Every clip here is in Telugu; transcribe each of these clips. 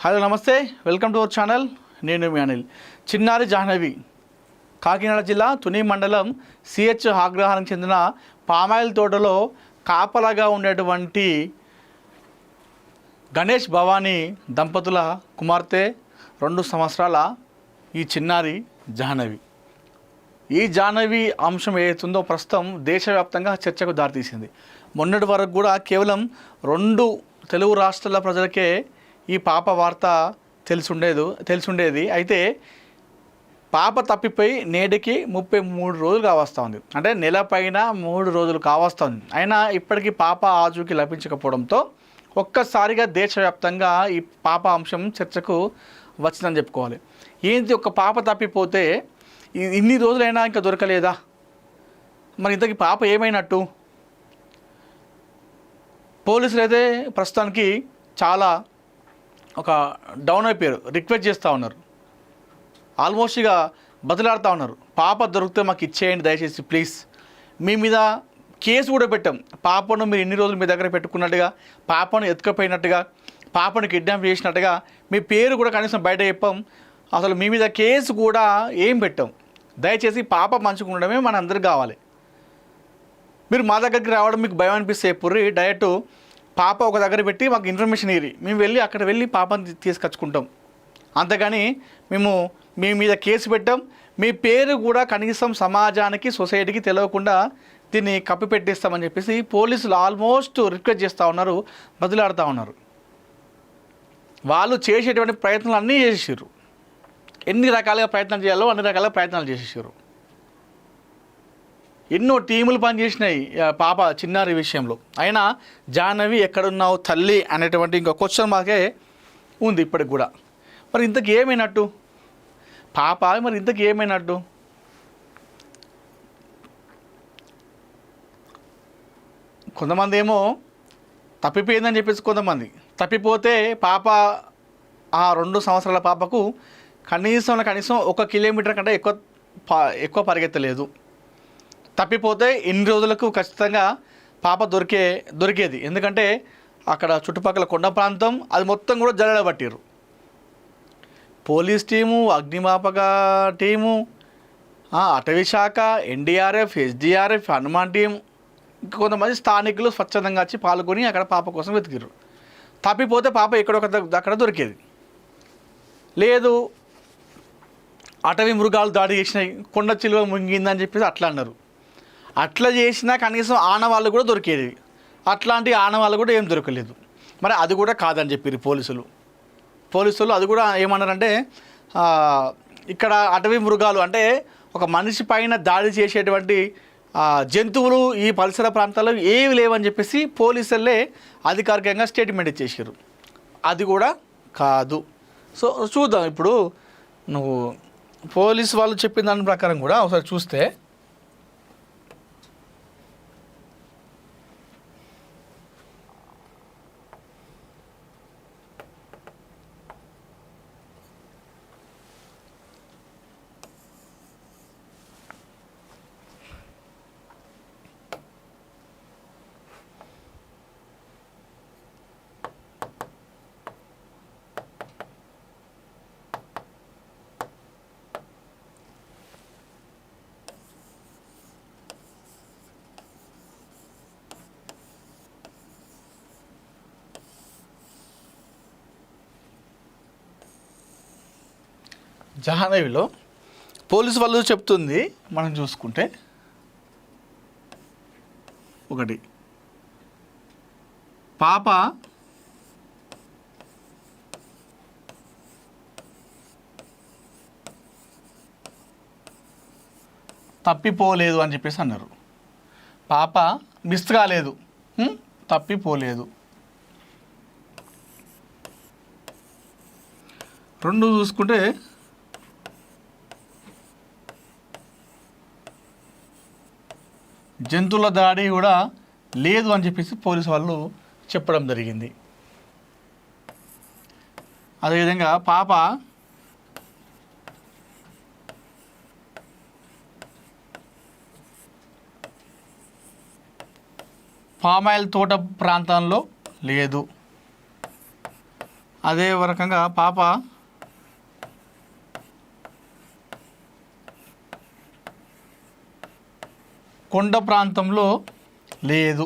హలో నమస్తే, వెల్కమ్ టు అవర్ ఛానల్. నేను మీ అనిల్. చిన్నారి జాహ్నవి కాకినాడ జిల్లా తుని మండలం సిహెచ్ ఆగ్రహానికి చెందిన పామాయిల్ తోటలో కాపలాగా ఉండేటువంటి గణేష్ భవానీ దంపతుల కుమార్తె 2 సంవత్సరాల ఈ చిన్నారి జాహ్నవి. ఈ జాహ్నవి అంశం ఏదైతుందో ప్రస్తుతం దేశవ్యాప్తంగా చర్చకు దారితీసింది. మొన్నటి వరకు కూడా కేవలం 2 తెలుగు రాష్ట్రాల ప్రజలకే ఈ పాప వార్త తెలిసుండేది. అయితే పాప తప్పిపోయి నేటికి 33 రోజులు కావస్తూ ఉంది. అంటే నెల పైన 3 రోజులు కావస్తుంది. అయినా ఇప్పటికీ పాప ఆచూకీ లభించకపోవడంతో ఒక్కసారిగా దేశవ్యాప్తంగా ఈ పాప అంశం చర్చకు వచ్చిందని చెప్పుకోవాలి. ఏంటి, ఒక పాప తప్పిపోతే ఇన్ని రోజులైనా ఇంకా దొరకలేదా? మరి ఇంతకీ పాప ఏమైనట్టు? పోలీసులు అయితే ప్రస్తుతానికి చాలా ఒక డౌన్ అయిపోయారు. రిక్వెస్ట్ చేస్తూ ఉన్నారు, ఆల్మోస్ట్ ఇక బదిలాడుతూ ఉన్నారు. పాప దొరికితే మాకు ఇచ్చేయండి దయచేసి ప్లీజ్. మీ మీద కేసు కూడా పెట్టాం. పాపను మీరు ఇన్ని రోజులు మీ దగ్గర పెట్టుకున్నట్టుగా, పాపను ఎత్తుకపోయినట్టుగా, పాపను కిడ్నాప్ చేసినట్టుగా మీ పేరు కూడా కనీసం బయట చెప్పాం. అసలు మీ మీద కేసు కూడా ఏం పెట్టాం. దయచేసి పాప మంచిగా ఉండడమే మన అందరికి కావాలి. మీరు మా దగ్గరికి రావడం మీకు భయం అనిపిస్తే ఎప్పుడు డైరెక్ట్ పాప ఒక దగ్గర పెట్టి మాకు ఇన్ఫర్మేషన్ ఇరి, మేము అక్కడ వెళ్ళి పాపని తీసుకొచ్చుకుంటాం. అంతేగాని మేము మీ మీద కేసు పెట్టాం. మీ పేరు కూడా కనీసం సమాజానికి, సొసైటీకి తెలియకుండా దీన్ని కప్పిపెట్టిస్తామని చెప్పేసి పోలీసులు ఆల్మోస్ట్ రిక్వెస్ట్ చేస్తూ ఉన్నారు, బదులాడుతూ ఉన్నారు. వాళ్ళు చేసేటువంటి ప్రయత్నాలు అన్నీ చేసేసారు. ఎన్ని రకాలుగా ప్రయత్నాలు చేయాలో అన్ని రకాలుగా ప్రయత్నాలు చేసేసారు. ఎన్నో టీములు పనిచేసినాయి పాప చిన్నారి విషయంలో. అయినా జాహ్నవి ఎక్కడున్నావు తల్లి అనేటువంటి ఇంకో క్వశ్చన్ మార్కే ఉంది ఇప్పటికి కూడా. మరి ఇంతకు ఏమైనట్టు పాప? మరి ఇంతకు ఏమైనట్టు? కొంతమంది ఏమో తప్పిపోయిందని చెప్పేసి, కొంతమంది తప్పిపోతే పాప ఆ 2 సంవత్సరాల పాపకు కనీసం 1 కిలోమీటర్ కంటే ఎక్కువ పరిగెత్తలేదు. తప్పిపోతే ఇన్ని రోజులకు ఖచ్చితంగా పాప దొరికేది. ఎందుకంటే అక్కడ చుట్టుపక్కల కొండ ప్రాంతం అది మొత్తం కూడా జల్లెడబట్టిరు. పోలీస్ టీము, అగ్నిమాపక టీము, అటవీ శాఖ, ఎన్డీఆర్ఎఫ్, ఎస్డీఆర్ఎఫ్, హనుమాన్ టీం, ఇంకా కొంతమంది స్థానికులు స్వచ్ఛందంగా వచ్చి పాల్గొని అక్కడ పాప కోసం వెతికిరు. తప్పిపోతే పాప అక్కడ దొరికేది. లేదు అటవీ మృగాలు దాడి చేసినాయి, కొండ చిలువ ముంగిందని చెప్పేసి అట్లా అన్నారు. అట్లా చేసినా కనీసం ఆనవాళ్ళు కూడా దొరికేది. అట్లాంటి ఆనవాళ్ళు కూడా ఏం దొరకలేదు. మరి అది కూడా కాదని చెప్పారు పోలీసులు. అది కూడా ఏమన్నారంటే ఇక్కడ అటవీ మృగాలు అంటే ఒక మనిషి పైన దాడి చేసేటువంటి జంతువులు ఈ పరిసర ప్రాంతాల్లో ఏవి లేవని చెప్పేసి పోలీసులే అధికారికంగా స్టేట్మెంట్ ఇచ్చేసారు. అది కూడా కాదు. సో చూద్దాం. ఇప్పుడు నువ్వు పోలీసు వాళ్ళు చెప్పిన దాని ప్రకారం కూడా ఒకసారి చూస్తే జాహ్నవిలో పోలీసు వాళ్ళు చెప్తుంది మనం చూసుకుంటే, ఒకటి పాప తప్పిపోలేదు అని చెప్పేసి అన్నారు. పాప మిస్ కాలేదు, తప్పిపోలేదు. 2 చూసుకుంటే జంతువుల దాడి కూడా లేదు అని చెప్పేసి పోలీసు వాళ్ళు చెప్పడం జరిగింది. అదేవిధంగా పాప పామాయిల్ తోట ప్రాంతంలో లేదు. అదే రకంగా పాప కొండ ప్రాంతంలో లేదు.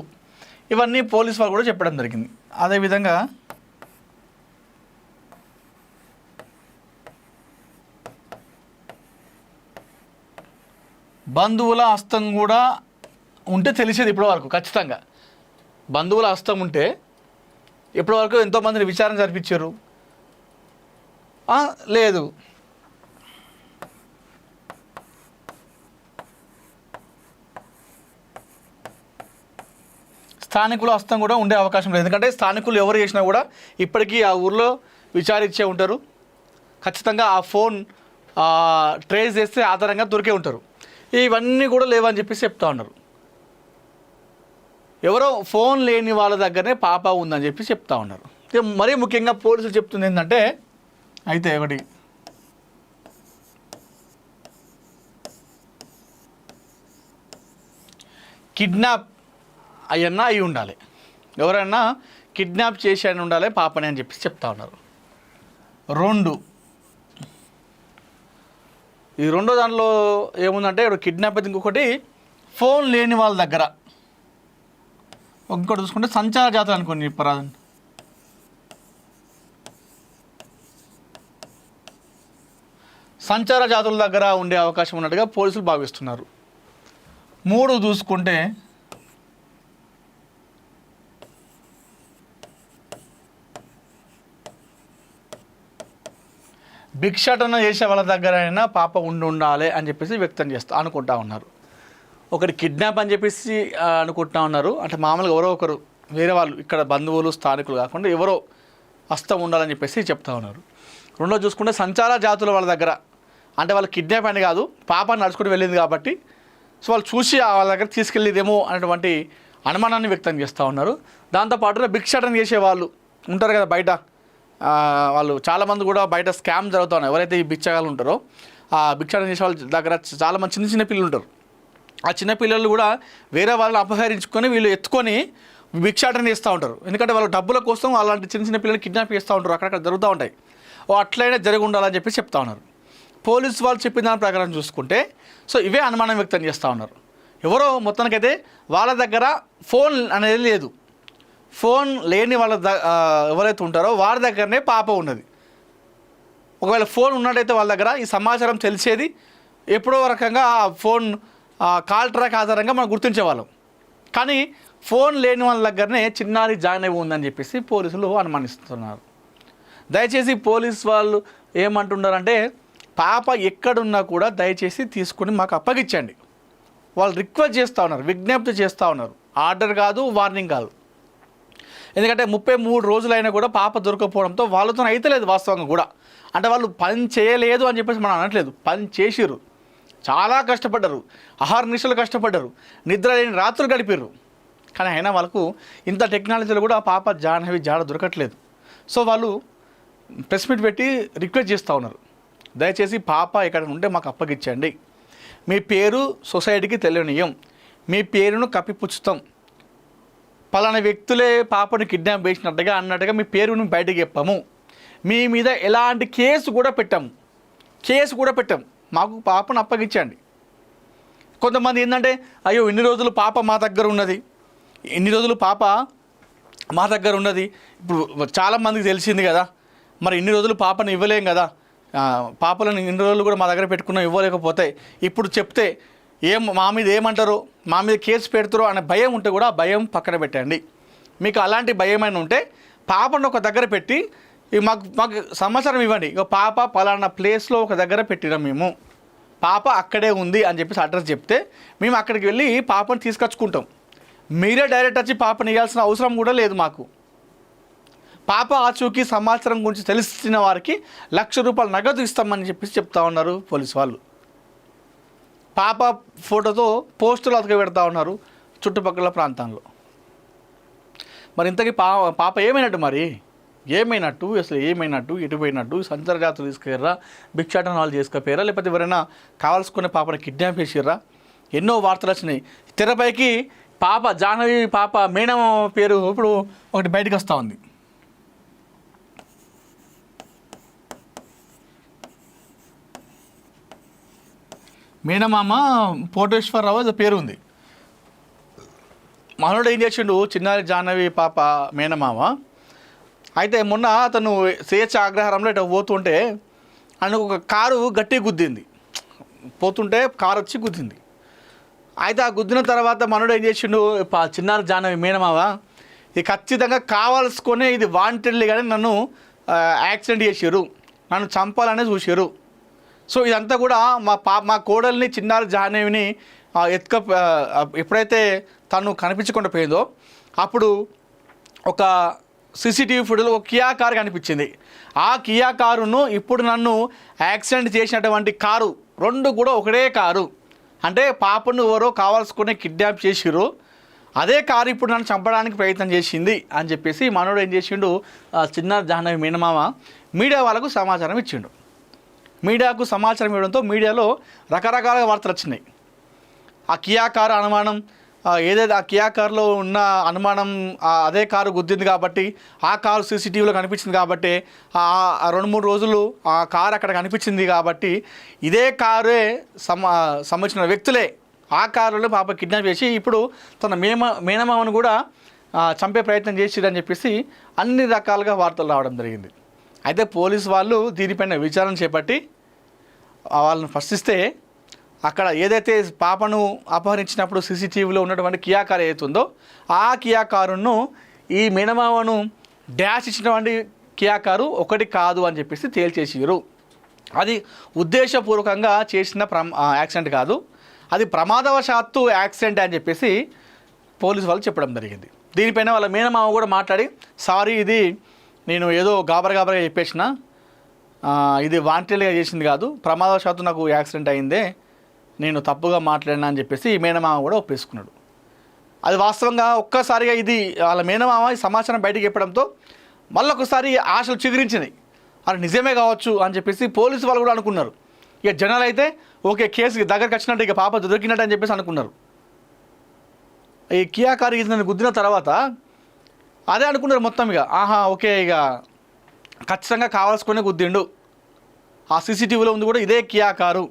ఇవన్నీ పోలీస్ వాళ్ళు కూడా చెప్పడం జరిగింది. అదేవిధంగా బంధువుల హస్తం కూడా ఉంటే తెలిసేది ఇప్పటివరకు. ఖచ్చితంగా బంధువుల హస్తం ఉంటే ఇప్పటివరకు ఎంతోమందిని విచారణ జరిపించారు. లేదు. స్థానికుల హస్తం కూడా ఉండే అవకాశం లేదు. ఎందుకంటే స్థానికులు ఎవరు చేసినా కూడా ఇప్పటికీ ఆ ఊర్లో విచారించే ఉంటారు. ఖచ్చితంగా ఆ ఫోన్ ట్రేస్ చేస్తే ఆధారంగా దొరికే ఉంటారు. ఇవన్నీ కూడా లేవని చెప్పేసి చెప్తా ఉన్నారు. ఎవరో ఫోన్ లేని వాళ్ళ దగ్గరనే పాప ఉందని చెప్పి చెప్తా ఉన్నారు. మరీ ముఖ్యంగా పోలీసులు చెప్తుంది ఏంటంటే, అయితే ఒకటి కిడ్నాప్ అయ్యన్నా అయి ఉండాలి, ఎవరైనా కిడ్నాప్ చేసి అని ఉండాలి పాపని అని చెప్పి చెప్తా ఉన్నారు. ఈ రెండో దాంట్లో ఏముందంటే ఇప్పుడు కిడ్నాప్ అయితే ఇంకొకటి ఫోన్ లేని వాళ్ళ దగ్గర. ఇంకోటి చూసుకుంటే సంచార జాతులు అనుకోండి, పరాధన్ సంచార జాతుల దగ్గర ఉండే అవకాశం ఉన్నట్టుగా పోలీసులు భావిస్తున్నారు. 3 చూసుకుంటే భిక్షాటన చేసే వాళ్ళ దగ్గర అయినా పాప ఉండాలి అని చెప్పేసి వ్యక్తం అనుకుంటా ఉన్నారు. ఒకటి కిడ్నాప్ అని చెప్పేసి అనుకుంటా ఉన్నారు. అంటే మామూలుగా ఎవరో ఒకరు వేరే వాళ్ళు ఇక్కడ బంధువులు స్థానికులు కాకుండా ఎవరో హస్తం ఉండాలని చెప్పేసి చెప్తా ఉన్నారు. రెండో చూసుకుంటే సంచార జాతుల వాళ్ళ దగ్గర, అంటే వాళ్ళు కిడ్నాప్ అని కాదు, పాప నడుచుకుంటూ వెళ్ళింది కాబట్టి సో వాళ్ళు చూసి వాళ్ళ దగ్గర తీసుకెళ్ళేదేమో అనేటువంటి అనుమానాన్ని వ్యక్తం చేస్తూ ఉన్నారు. దాంతోపాటుగా భిక్షాటన చేసే వాళ్ళు ఉంటారు కదా బయట, వాళ్ళు చాలామంది కూడా బయట స్కామ్ జరుగుతూ ఉన్నాయి. ఎవరైతే ఈ బిచ్చగాళ్ళు ఉంటారో ఆ భిక్షాటన చేసే వాళ్ళ దగ్గర చాలామంది చిన్న చిన్న పిల్లలు ఉంటారు. ఆ చిన్న పిల్లలు కూడా వేరే వాళ్ళని అపహరించుకొని వీళ్ళు ఎత్తుకొని భిక్షాటన చేస్తూ ఉంటారు. ఎందుకంటే వాళ్ళ డబ్బుల కోసం అలాంటి చిన్న చిన్న పిల్లలు కిడ్నాప్ చేస్తూ ఉంటారు, అక్కడక్కడ జరుగుతూ ఉంటాయి. అట్లయినా జరిగి ఉండాలని చెప్పి చెప్తా ఉన్నారు. పోలీసు వాళ్ళు చెప్పిన దాని ప్రకారం చూసుకుంటే సో ఇవే అనుమానం వ్యక్తం చేస్తూ ఉన్నారు. ఎవరో మొత్తానికైతే వాళ్ళ దగ్గర ఫోన్ అనేది లేదు. ఫోన్ లేని వాళ్ళ ఎవరైతే ఉంటారో వారి దగ్గరనే పాప ఉన్నది. ఒకవేళ ఫోన్ ఉన్నట్టయితే వాళ్ళ దగ్గర ఈ సమాచారం తెలిసేది ఎప్పుడో రకంగా ఫోన్ కాల్ ట్రాక్ ఆధారంగా మనం గుర్తించేవాళ్ళం. కానీ ఫోన్ లేని వాళ్ళ దగ్గరనే చిన్నారి జాయిన్ అయి ఉందని చెప్పేసి పోలీసులు అనుమానిస్తున్నారు. దయచేసి పోలీస్ వాళ్ళు ఏమంటున్నారంటే, పాప ఎక్కడున్నా కూడా దయచేసి తీసుకొని మాకు అప్పగించండి. వాళ్ళు రిక్వెస్ట్ చేస్తూ ఉన్నారు, విజ్ఞప్తి చేస్తూ ఉన్నారు. ఆర్డర్ కాదు, వార్నింగ్ కాదు. ఎందుకంటే 33 రోజులైనా కూడా పాప దొరకపోవడంతో వాళ్ళతో అయితే లేదు వాస్తవంగా కూడా. అంటే వాళ్ళు పని చేయలేదు అని చెప్పేసి మనం అనట్లేదు, పని చేసిర్రు, చాలా కష్టపడ్డారు, అహర్నిశలు కష్టపడ్డారు, నిద్ర లేని రాత్రులు గడిపారు. కానీ అయినా వాళ్ళకు ఇంత టెక్నాలజీలో కూడా పాప జాహ్నవి జాడ దొరకట్లేదు. సో వాళ్ళు ప్రెస్ మీట్ పెట్టి రిక్వెస్ట్ చేస్తూ ఉన్నారు, దయచేసి పాప ఎక్కడ ఉంటే మాకు అప్పగించండి. మీ పేరు సొసైటీకి తెలియనీయం, మీ పేరును కప్పిపుచ్చుతాం, పలానా వ్యక్తులే పాపను కిడ్నాప్ చేసినట్టుగా అన్నట్టుగా మీ పేరును బయటకు చెప్పాము, మీ మీద ఎలాంటి కేసు కూడా పెట్టాము, మాకు పాపను అప్పగించండి. కొంతమంది ఏంటంటే, అయ్యో ఇన్ని రోజులు పాప మా దగ్గర ఉన్నది, ఇప్పుడు చాలామందికి తెలిసింది కదా, మరి ఇన్ని రోజులు పాపను ఇవ్వలేం కదా, పాపలను ఇన్ని రోజులు కూడా మా దగ్గర పెట్టుకున్నాం, ఇవ్వలేకపోతే ఇప్పుడు చెప్తే మా మీద ఏమంటారో, మా మీద కేసు పెడతారో అనే భయం ఉంటే కూడా ఆ భయం పక్కన పెట్టండి. మీకు అలాంటి భయమైనా ఉంటే పాపను ఒక దగ్గర పెట్టి మాకు సమాచారం ఇవ్వండి. ఇక పాప పలానా ప్లేస్లో ఒక దగ్గర పెట్టినాం, మేము పాప అక్కడే ఉంది అని చెప్పేసి అడ్రస్ చెప్తే మేము అక్కడికి వెళ్ళి పాపను తీసుకొచ్చుకుంటాం. మీరే డైరెక్ట్ వచ్చి పాపను ఇవ్వాల్సిన అవసరం కూడా లేదు మాకు. పాప ఆచూకీ సమాచారం గురించి తెలిసిన వారికి ₹1,00,000 నగదు ఇస్తామని చెప్పేసి చెప్తా ఉన్నారు పోలీసు వాళ్ళు. పాప ఫోటోతో పోస్టులు అతక పెడతా ఉన్నారు చుట్టుపక్కల ప్రాంతాల్లో. మరి ఇంతకీ పాప ఏమైనట్టు, అసలు ఏమైనట్టు, ఎటు పోయినట్టు, సంచార జాతులు తీసుకెళ్ళరా, భిక్షాటన వాళ్ళు చేసుకపోయారా, లేకపోతే ఎవరైనా కావాల్సుకునే పాపని కిడ్నాప్ చేసిర్రా? ఎన్నో వార్తలు వచ్చినాయి తెరపైకి. పాప జాహ్నవి పాప మేడం పేరు ఇప్పుడు ఒకటి బయటకు వస్తూ ఉంది. మేనమామ కోటేశ్వరరావు అది పేరు ఉంది. మనోడు ఏం చేసిండు, చిన్నారి జాహ్నవి పాప మేనమామ. అయితే మొన్న అతను స్వేచ్ఛ అగ్రహారంలో ఇట్లా పోతుంటే ఆయనకు ఒక కారు గట్టి గుద్దింది. పోతుంటే కారు వచ్చి గుద్దింది. అయితే ఆ గుద్దిన తర్వాత మనోడు ఏం చేసిండు, చిన్నారి జాహ్నవి మేనమామ ఇది ఖచ్చితంగా కావాల్సుకొని ఇది వాంటెడ్లీ కానీ నన్ను యాక్సిడెంట్ చేసారు, నన్ను చంపాలనే చూసారు. సో ఇదంతా కూడా మా కోడల్ని చిన్నారి జాహ్నవిని ఎప్పుడైతే తను కనిపించకుండా పోయిందో అప్పుడు ఒక సీసీటీవీ ఫుటేజ్లో ఒక కియా కారు కనిపించింది. ఆ కియా కారును ఇప్పుడు నన్ను యాక్సిడెంట్ చేసినటువంటి కారు రెండు కూడా ఒకటే కారు. అంటే పాపను ఎవరో కావాల్సుకునే కిడ్నాప్ చేసిరు, అదే కారు ఇప్పుడు నన్ను చంపడానికి ప్రయత్నం చేసింది అని చెప్పేసి మనోడు ఏం చేసిండు, చిన్నారి జాహ్నవి మేనమామ మీడియా వాళ్ళకు సమాచారం ఇచ్చిండు. మీడియాకు సమాచారం ఇవ్వడంతో మీడియాలో రకరకాల వార్తలు వచ్చినాయి. ఆ కియా కారు అనుమానం ఏదైతే ఆ కియా కారులో ఉన్న అనుమానం అదే కారు గుద్దింది కాబట్టి ఆ కారు సీసీటీవీలో కనిపించింది కాబట్టి 2-3 రోజులు ఆ కారు అక్కడ కనిపించింది కాబట్టి ఇదే కారే సంబంధించిన వ్యక్తులే ఆ కారులో పాప కిడ్నాప్ చేసి ఇప్పుడు తన మేనమామను కూడా చంపే ప్రయత్నం చేసిరని చెప్పేసి అన్ని రకాలుగా వార్తలు రావడం జరిగింది. అయితే పోలీసు వాళ్ళు దీనిపైన విచారణ చేపట్టి వాళ్ళని ప్రశ్నిస్తే అక్కడ ఏదైతే పాపను అపహరించినప్పుడు సీసీటీవీలో ఉన్నటువంటి కియా కారు ఏదైతుందో ఆ కియా కారును ఈ మేనమామను డ్యాష్ ఇచ్చినటువంటి కియా కారు ఒకటి కాదు అని చెప్పేసి తేల్చేసిరు. అది ఉద్దేశపూర్వకంగా చేసిన యాక్సిడెంట్ కాదు, అది ప్రమాదవశాత్తు యాక్సిడెంట్ అని చెప్పేసి పోలీసు వాళ్ళు చెప్పడం జరిగింది. దీనిపైన వాళ్ళ మేనమామ కూడా మాట్లాడి సారీ ఇది నేను ఏదో గాబరగా చెప్పేసిన, ఇది వాంటెడ్గా చేసింది కాదు, ప్రమాదవశాత్తు నాకు యాక్సిడెంట్ అయిందే, నేను తప్పుగా మాట్లాడినా అని చెప్పేసి ఈ మేనమామ కూడా ఒప్పేసుకున్నాడు. అది వాస్తవంగా ఒక్కసారిగా ఇది వాళ్ళ మేనమామ ఈ సమాచారం బయటికి చెప్పడంతో మళ్ళొకసారి ఆశలు చిగురించినాయి. అది నిజమే కావచ్చు అని చెప్పేసి పోలీసు వాళ్ళు కూడా అనుకున్నారు. ఇక జనాలు అయితే ఓకే కేసు దగ్గరికి వచ్చినట్టు ఇక పాప దొరికినట్టు అని చెప్పేసి అనుకున్నారు. ఈ కియా కారు నన్ను గుద్దిన తర్వాత అదే అనుకున్నారు మొత్తం. ఇక ఓకే ఇక ఖచ్చితంగా కావాల్సుకునే గుద్దిండు, ఆ సీసీటీవీలో ఉంది కూడా ఇదే కియా కారు,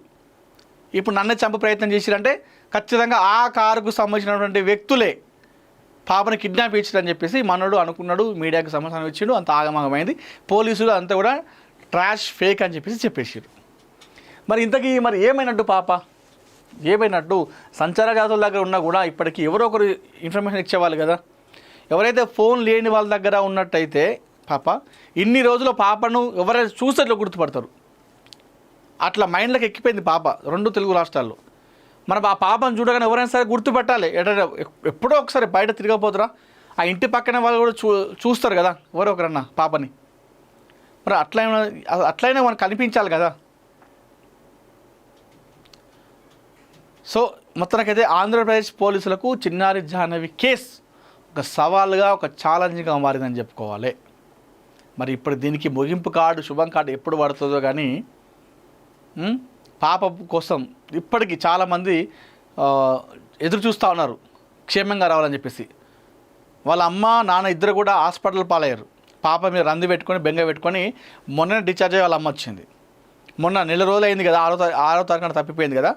ఇప్పుడు నన్నే చంప ప్రయత్నం చేసిరంటే ఖచ్చితంగా ఆ కారుకు సంబంధించినటువంటి వ్యక్తులే పాపని కిడ్నాప్ ఇచ్చారని చెప్పేసి మనోడు అనుకున్నాడు. మీడియాకి సమాచారం ఇచ్చిండు, అంత ఆగమాగమైంది. పోలీసులు అంతా కూడా ట్రాష్ ఫేక్ అని చెప్పేసి చెప్పేసారు. మరి ఇంతకీ మరి ఏమైనట్టు పాప ఏమైనట్టు? సంచార జాతుల దగ్గర ఉన్నా కూడా ఇప్పటికీ ఎవరో ఒకరు ఇన్ఫర్మేషన్ ఇచ్చేవాళ్ళు కదా. ఎవరైతే ఫోన్ లేని వాళ్ళ దగ్గర ఉన్నట్టయితే పాప ఇన్ని రోజుల పాపను ఎవరైనా చూస్తే గుర్తుపడతారు. అట్లా మైండ్లోకి ఎక్కిపోయింది పాప 2 తెలుగు రాష్ట్రాల్లో. మనం ఆ పాపను చూడగానే ఎవరైనా సరే గుర్తుపెట్టాలి. ఎప్పుడో ఒకసారి బయట తిరగకపోతురా, ఆ ఇంటి పక్కన వాళ్ళు కూడా చూస్తారు కదా ఎవరో ఒకరన్నా పాపని. మరి అట్లయినా మనకు కనిపించాలి కదా. సో మొత్తానికైతే ఆంధ్రప్రదేశ్ పోలీసులకు చిన్నారి జాహ్నవి కేసు ఒక సవాల్గా ఒక ఛాలెంజ్గా మారిందని చెప్పుకోవాలి. మరి ఇప్పుడు దీనికి ముగింపు కార్డు శుభం కార్డు ఎప్పుడు పడుతుందో కానీ పాప కోసం ఇప్పటికీ చాలామంది ఎదురు చూస్తూ ఉన్నారు క్షేమంగా రావాలని చెప్పేసి. వాళ్ళ అమ్మ నాన్న ఇద్దరు కూడా హాస్పిటల్ పాలయ్యారు. పాప మీద రంది పెట్టుకొని బెంగ పెట్టుకొని మొన్న డిశ్చార్జ్ అయ్యి వాళ్ళ అమ్మ వచ్చింది. మొన్న నెల రోజులు అయింది కదా, 6వ తారీఖున తప్పిపోయింది కదా.